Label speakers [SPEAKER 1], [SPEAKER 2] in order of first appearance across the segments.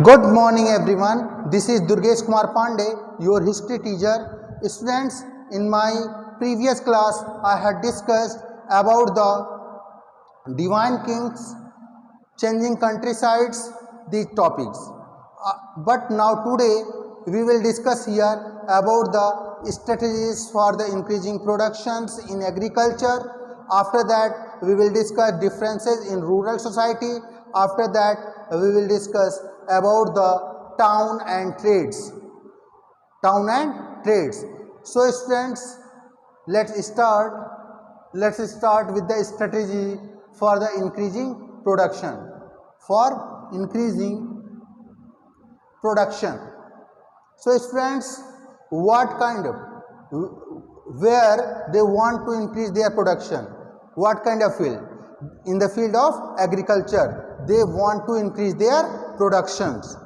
[SPEAKER 1] Good morning everyone. This is Durgesh Kumar Pandey, your history teacher. Students, in my previous class I had discussed about the divine kings, changing countrysides, these topics. But now today we will discuss here about the strategies for the increasing productions in agriculture. After that we will discuss differences in rural society. After that we will discuss about the town and trades. So students, let's start with the strategy for the increasing production. So students, what kind of, where they want to increase their production, what kind of field? In the field of agriculture, they want to increase their productions.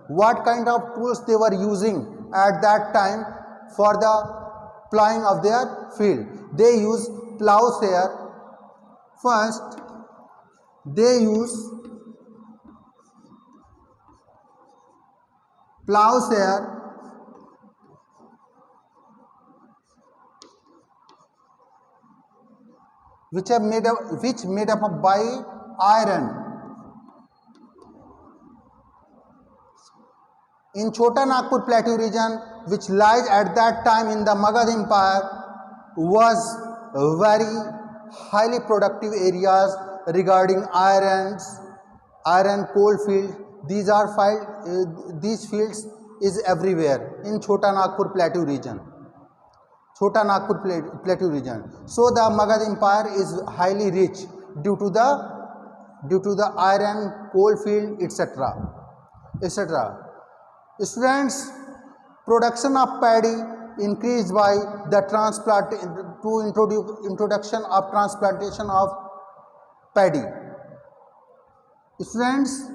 [SPEAKER 1] What kind of tools they were using at that time for the plowing of their field? They use plowshare. First, they use plowshare, which made up by iron. In Chota Nagpur Plateau region, which lies at that time in the Magad Empire, was very highly productive areas regarding iron coal field. These fields is everywhere in Chota Nagpur Plateau region. So the Magad Empire is highly rich due to the iron coal field, etc. Students, production of paddy increased by the introduction of transplantation of paddy. Students,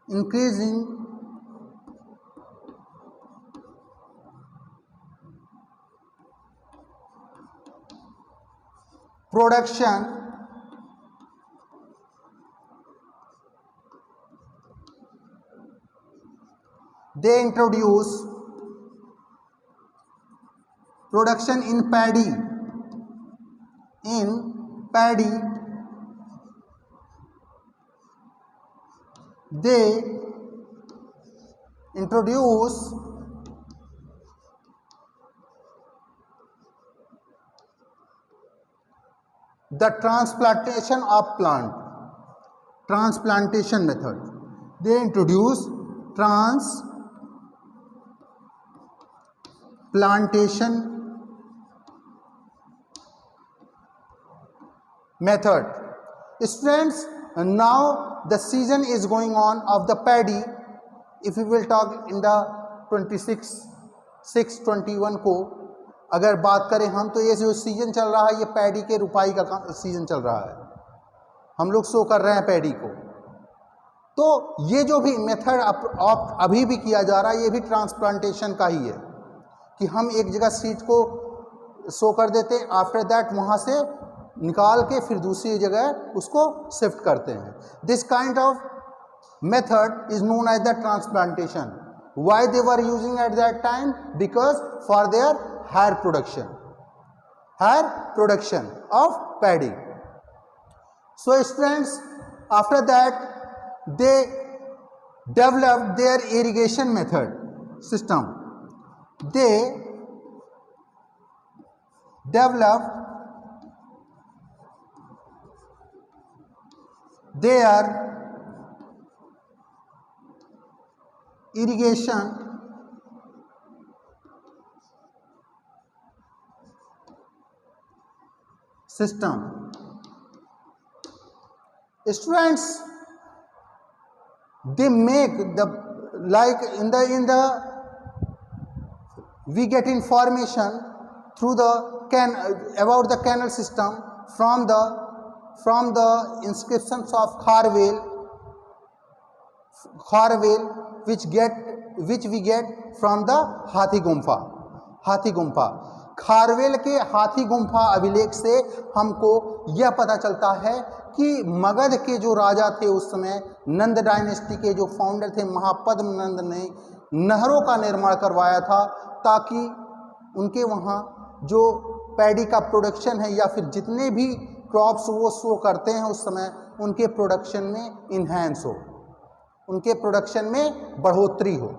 [SPEAKER 1] increasing production they introduce production in paddy. They introduce the transplantation method. They introduce transplantation method. Students, now the season is going on of the paddy. If we will talk in the 26/6/21 को अगर बात करें हम, तो ये जो season चल रहा है ये पैडी के रुपाई का सीजन चल रहा है. हम लोग सो कर रहे हैं पैडी को. तो ये जो भी मेथड अभी भी किया जा रहा है ये भी ट्रांसप्लांटेशन का ही है कि हम एक जगह सीड को सो कर देते हैं, आफ्टर दैट वहाँ से निकाल के फिर दूसरी जगह उसको शिफ्ट करते हैं. This kind of method is known as the transplantation. Why they were using at that time? Because for their higher production of paddy. So students, after that they developed their irrigation method system. They developed their irrigation system. Students, they make the we get information through the about the canal system from the inscriptions of Kharvel, which we get from the Hathi Gumfa. Kharavela के हाथी गुम्फा अभिलेख से हमको यह पता चलता है कि मगध के जो राजा थे उस समय, नंद डायनेस्टी के जो फाउंडर थे महापद्म नंद ने नहरों का निर्माण करवाया था ताकि उनके वहाँ जो पैडी का प्रोडक्शन है या फिर जितने भी क्रॉप्स वो शो करते हैं उस समय उनके प्रोडक्शन में इन्हेंस हो, उनके प्रोडक्शन में बढ़ोतरी हो।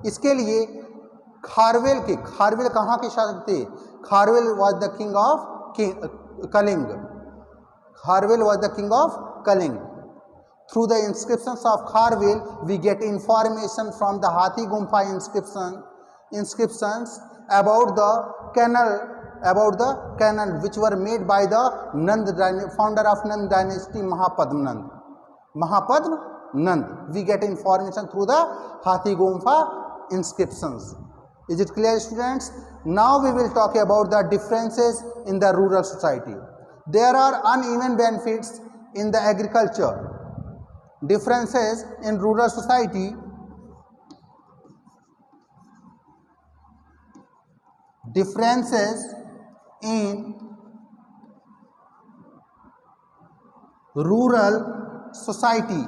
[SPEAKER 1] इसके लिए खारवेल कहाँ के शासक थे? Kharavela was the king of Kalinga. Kharavela was the king of Kalinga. Through the inscriptions of Kharavela we get information from the Hathigumpha inscriptions about the canal which were made by the founder of Nand dynasty Mahapadma Nand. We get information through the Hathi Gumpha inscriptions. Is it clear, students? Now we will talk about the differences in the rural society. There are uneven benefits in the agriculture. Differences in rural society. Differences in rural society.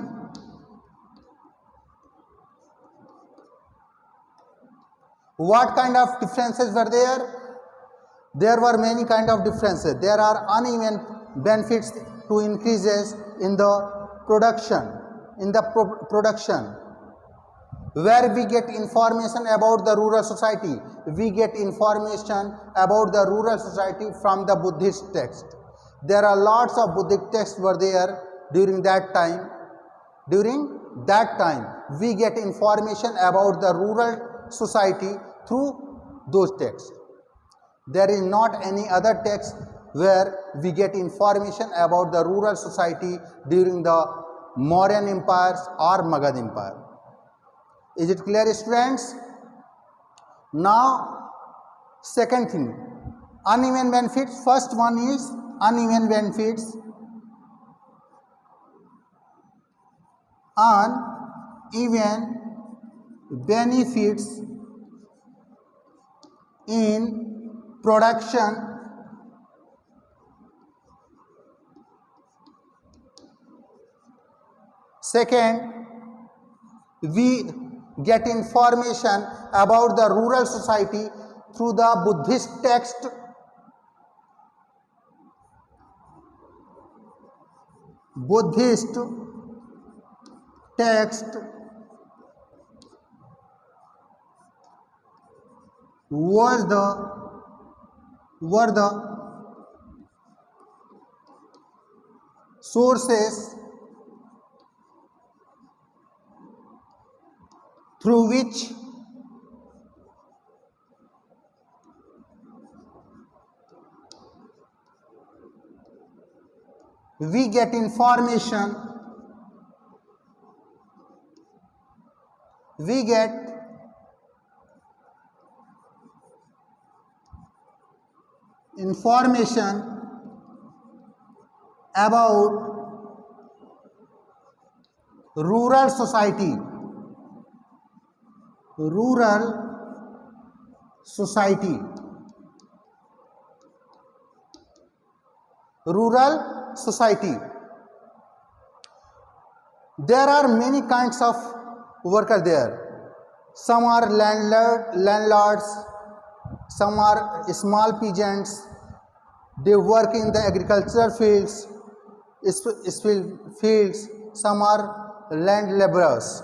[SPEAKER 1] What kind of differences were there? There were many kind of differences. There are uneven benefits to increases in the production, where we get information about the rural society. We get information about the rural society from the Buddhist text. There are lots of Buddhist texts were there during that time. During that time, we get information about the rural society through those texts. There is not any other text where we get information about the rural society during the Mauryan empires or Magad empire. Is it clear, students? Now, second thing, uneven benefits. First one is uneven benefits. Uneven benefits in production second, we get information about the rural society through the Buddhist text. Buddhist text were the sources through which we get information, about rural society. There are many kinds of workers there. Some are landlords, some are small peasants. They work in the agricultural fields. Some are land laborers.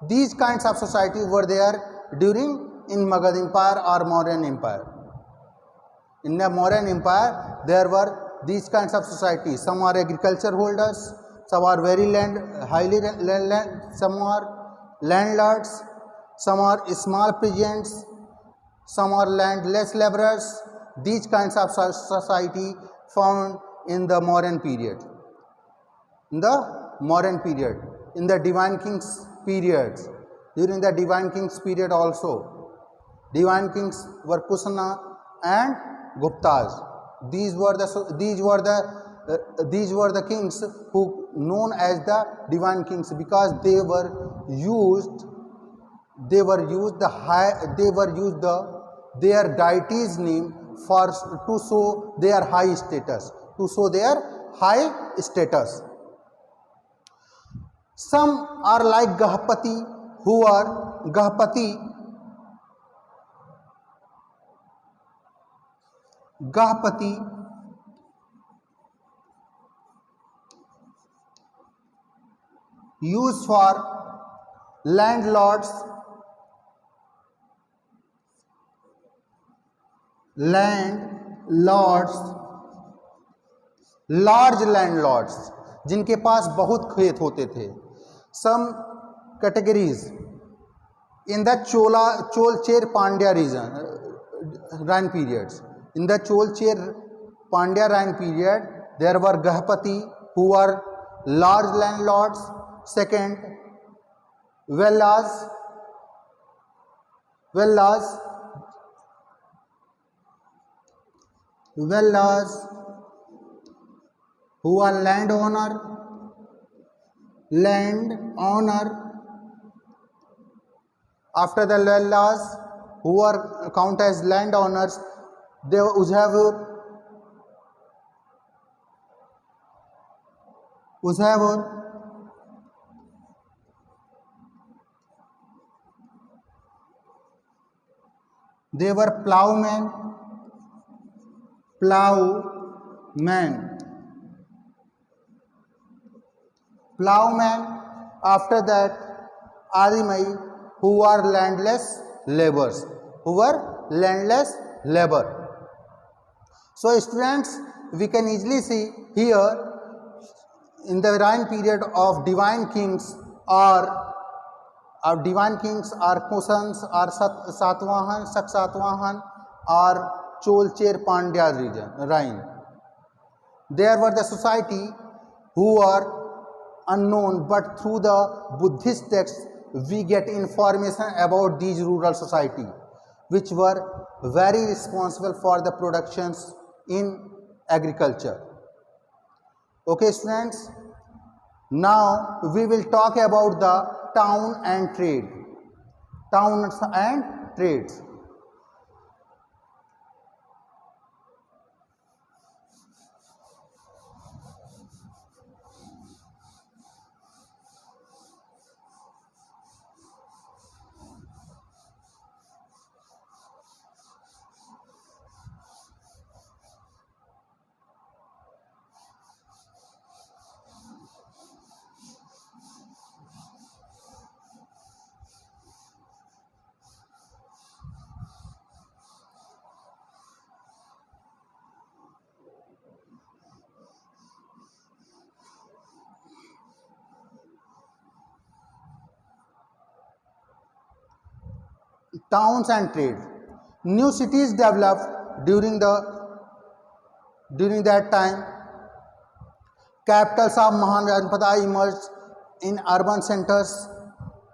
[SPEAKER 1] These kinds of society were there in Magad Empire or Mauryan Empire. In the Mauryan Empire, there were these kinds of societies. Some are agriculture holders, some are some are landlords, some are small peasants, some are landless laborers. These kinds of society found in the Mauryan period. In the Divine Kings periods, during the Divine Kings period also, Divine Kings were Kusana and Guptas. These were the kings who known as the Divine Kings because they were used their deity's name for to show their high status, to show their high status. Some are like Gahpati, who are Gahpati used for landlords, large landlords, जिनके पास बहुत खेत होते थे. Some categories in the Cholcher Pandya region, Rhine periods. In the Cholcher Pandya Rhine period, there were Gahpati, who were large landlords. Second, Vellas, who are landowner. After the Vellas, who are count as landowners, they Uzhavur, they were plowmen. After that, Adimai, who were landless laborers. So students, we can easily see here in the Rhine period of divine kings are Kusans, or Satvahan, Saksatvahan, or Cholcher Pandya region, Rhine. There were the society who are unknown, but through the Buddhist texts we get information about these rural society, which were very responsible for the productions in agriculture. Okay students, now we will talk about the towns and trades. Towns and trade. New cities developed during that time. Capitals of Mahajanpada emerged in urban centers.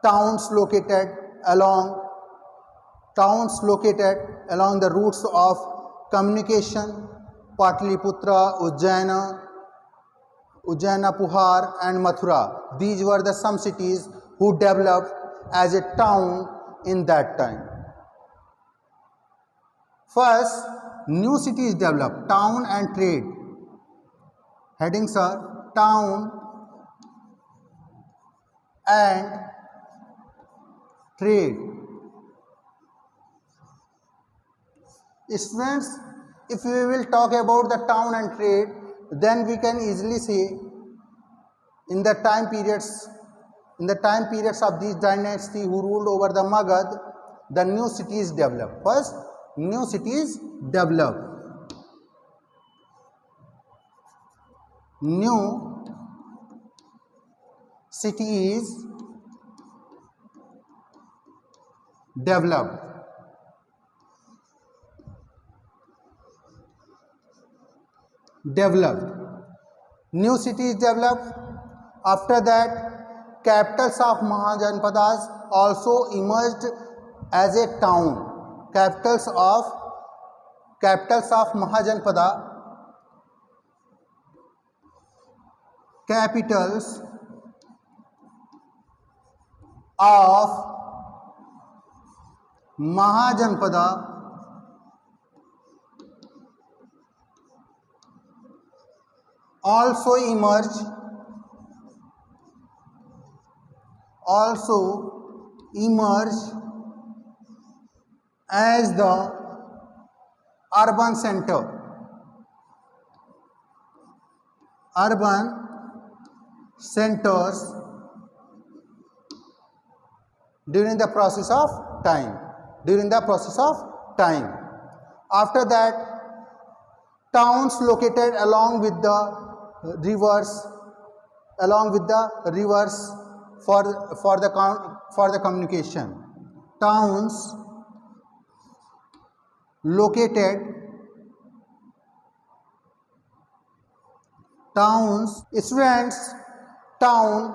[SPEAKER 1] Towns located along the routes of communication, Patliputra, Ujjaina, Puhar and Mathura. These were the some cities who developed as a town in that time. First, new cities developed, town and trade. Headings are town and trade. Students, if we will talk about the town and trade, then we can easily say in the time periods of these dynasty who ruled over the Magad, the new cities developed. First, new cities developed. New cities developed. New cities developed. After that, capitals of Mahajanpadas also emerged as a town. Capitals of Mahajanpada, capitals of Mahajanpada also emerge as the urban centers during the process of time. After that, towns located along with the rivers for the communication. Towns located students towns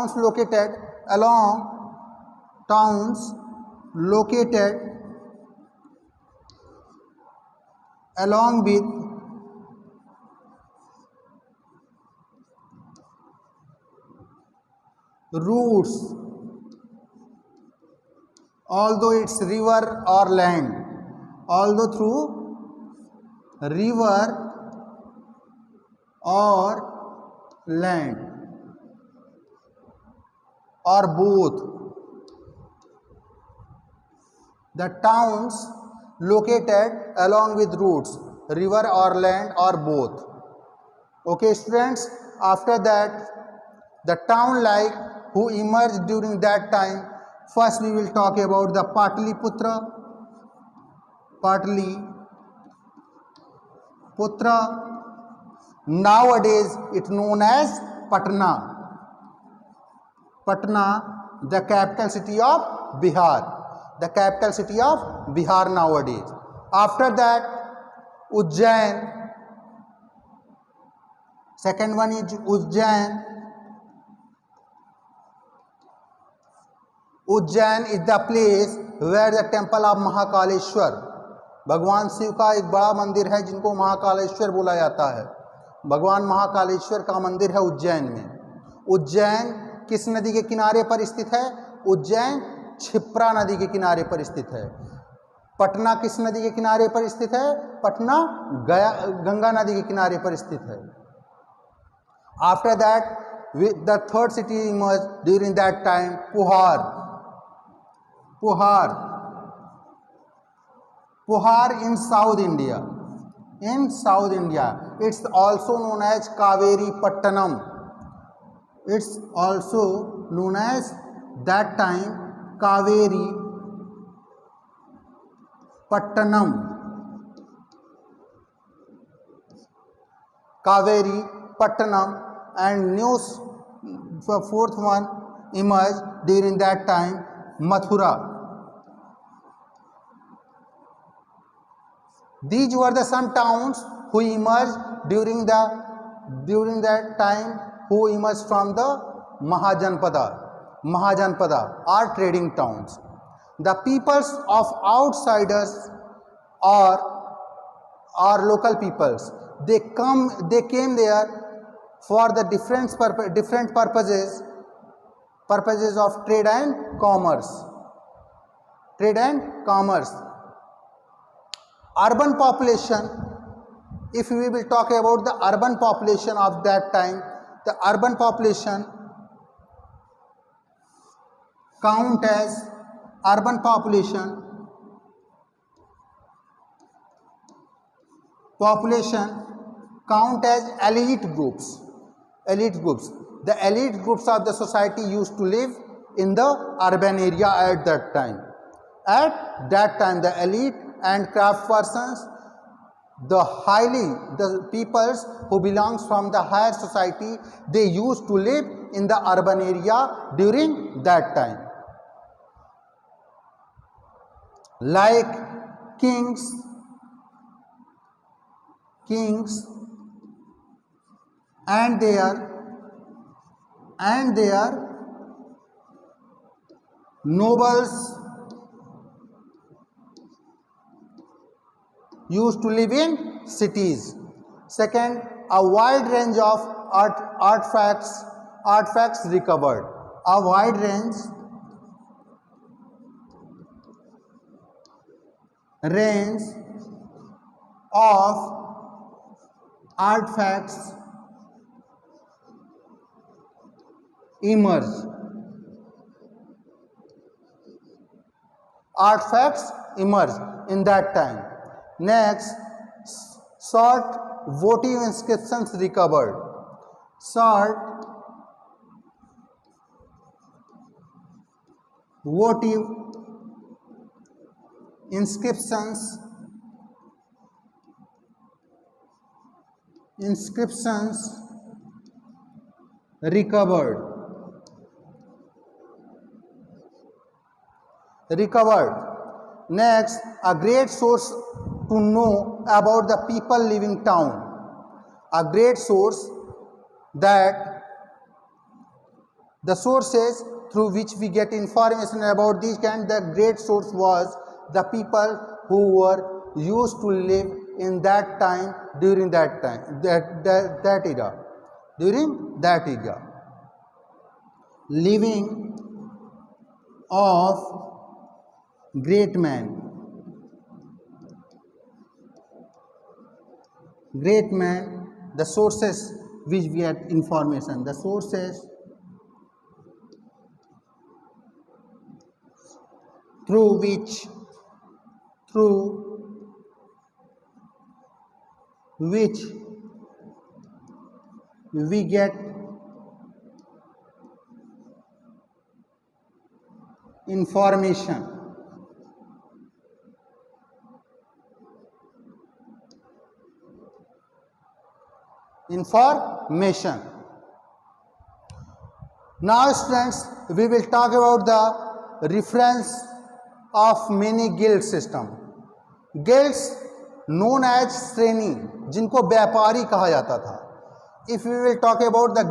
[SPEAKER 1] located along with routes, although it's river or land, although through river or land or both. The towns located along with routes, river or land or both. Okay students, after that the town like who emerged during that time. First we will talk about the Pataliputra. Nowadays it known as Patna, the capital city of Bihar nowadays. After that Ujjain, second one is Ujjain. Ujjain is the place where the temple of Mahakaleshwar, भगवान शिव का एक बड़ा मंदिर है जिनको महाकालेश्वर बोला जाता है। भगवान महाकालेश्वर का मंदिर है उज्जैन में। उज्जैन किस नदी के किनारे पर स्थित है? उज्जैन क्षिप्रा नदी के किनारे पर स्थित है। पटना किस नदी के किनारे पर स्थित है? पटना गंगा नदी के किनारे पर स्थित है। After that the third city emerge during that time Puhar in South India. It's also known as Kaveri Pattanam. It's also known as that time Kaveri Pattanam. And news, fourth one emerged during that time, Mathura. These were the some towns who emerged during that time, who emerged from the Mahajanpada are trading towns. The peoples of outsiders or local peoples, they came there for the different purposes of trade and commerce. Urban population, if we will talk about the urban population of that time, the urban population count as elite groups. The elite groups of the society used to live in the urban area at that time. At that time, the elite and craft persons, the peoples who belongs from the higher society, they used to live in the urban area during that time. Like kings and their nobles used to live in cities. Second, a wide range of artifacts recovered. A wide range of artifacts emerge. Artifacts emerge in that time. Next, short votive inscriptions recovered. Short votive inscriptions recovered. Next, a great source to know about the people living town. A great source that the sources through which we get information about these kind, the great source was the people who were used to live in that time, during that time, that era. During that era. Living of great man. Great man, the sources which we had information, the sources through which we get information. Now students, we will talk about the reference of many guild system. Guilds known as श्रेणी, जिनको व्यापारी कहा जाता था. If we will talk about the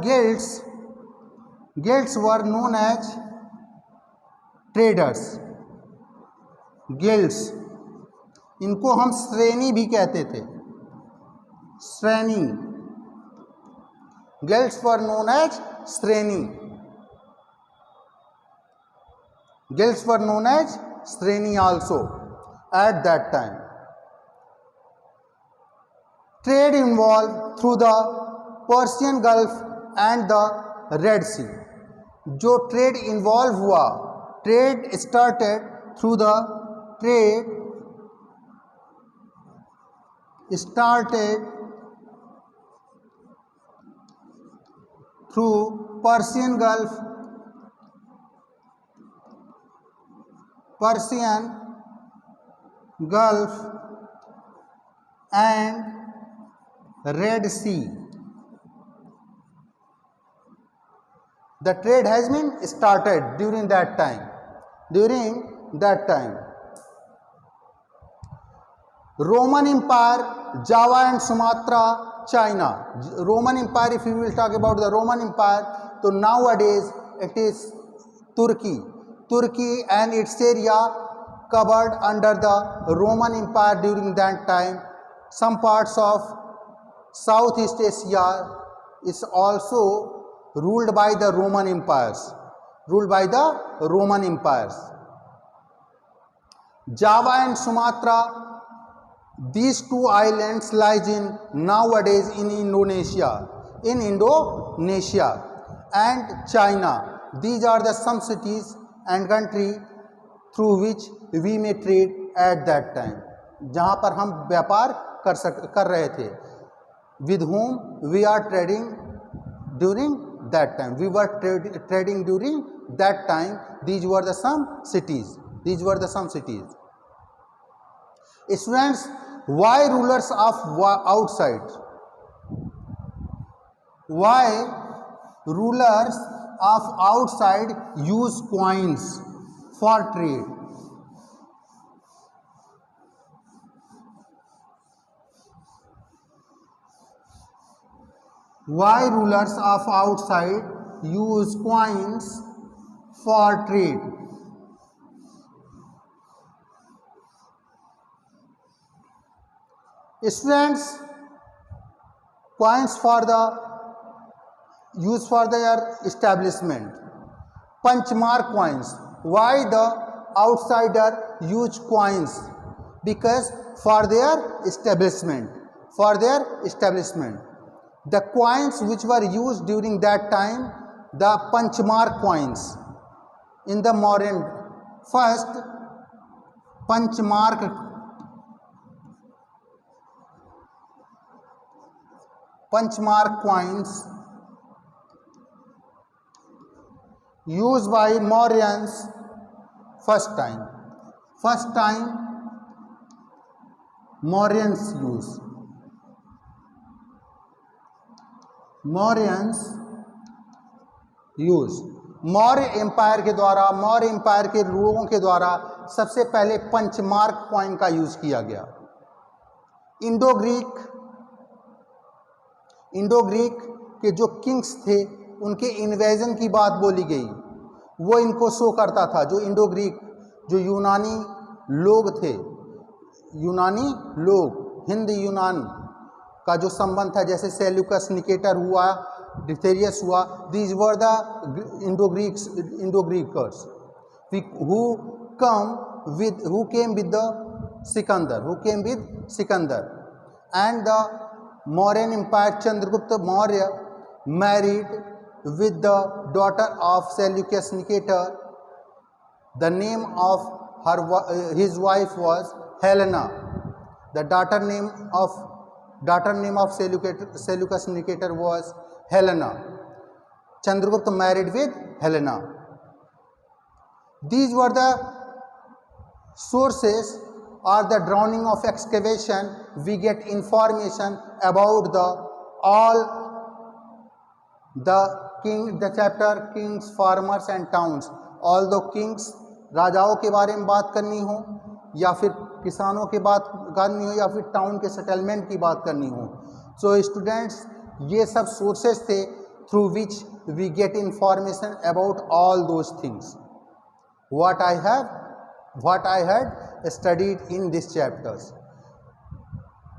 [SPEAKER 1] guilds were known as traders. Guilds, इनको हम श्रेणी भी कहते थे. श्रेणी. Guilds were known as श्रेणी. Guilds were known as श्रेणी also at that time. Trade involved through the Persian Gulf and the Red Sea. जो trade involve हुआ, trade started through Persian Gulf and Red Sea. The trade has been started during that time. Roman Empire, Java and Sumatra, China. Roman Empire, if we will talk about the Roman Empire, so nowadays it is Turkey. Turkey and its area covered under the Roman Empire during that time. Some parts of Southeast Asia is also ruled by the Roman empires. Java and Sumatra, these two islands lies in nowadays in Indonesia, and China. These are the some cities and country through which we may trade at that time, जहाँ पर हम व्यापार कर रहे थे. With whom we are trading during that time. We were trading during that time. These were the some cities. Students, why rulers of outside? Why rulers of outside use coins for trade? Why rulers of outside use coins for trade? Students, coins for the use for their establishment. Punchmark coins. Why the outsider use coins? Because for their establishment, for their establishment. The coins which were used during that time, the Panchmark coins. In the Mauryan, first Panchmark coins used by Mauryans first time Mauryans use Maurya empire के द्वारा, Maurya empire के लोगों के द्वारा सबसे पहले punch mark coin का use किया गया। इंडो ग्रीक के जो किंग्स थे उनके इन्वेजन की बात बोली गई, वो इनको शो करता था। जो इंडो ग्रीक, जो यूनानी लोग थे, यूनानी लोग, हिंद यूनान का जो संबंध था, जैसे सेल्यूकस, निकेटर हुआ, डिथेरियस हुआ, these were the Indo Greeks who came with Sikandar, and the Mauryan Empire, Chandragupta Maurya married with the daughter of Seleucus Nicator. The name of his wife was Helena. The daughter name of Seleucus Nicator was Helena. Chandragupta married with Helena. These were the sources or the drawing of excavation. We get information about the chapter kings, farmers and towns. All the kings, राजाओं के बारे में बात करनी हो, या फिर किसानों की बात करनी हो, या फिर टाउन के सेटलमेंट की बात करनी हो. सो स्टूडेंट्स, ये सब सोर्सेस थे through which we get information about all those things what I had studied in these chapters.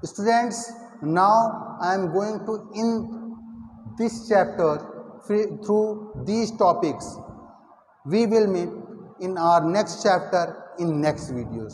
[SPEAKER 1] Students, now I am going to end this chapter through these topics. We will meet in our next chapter in next videos.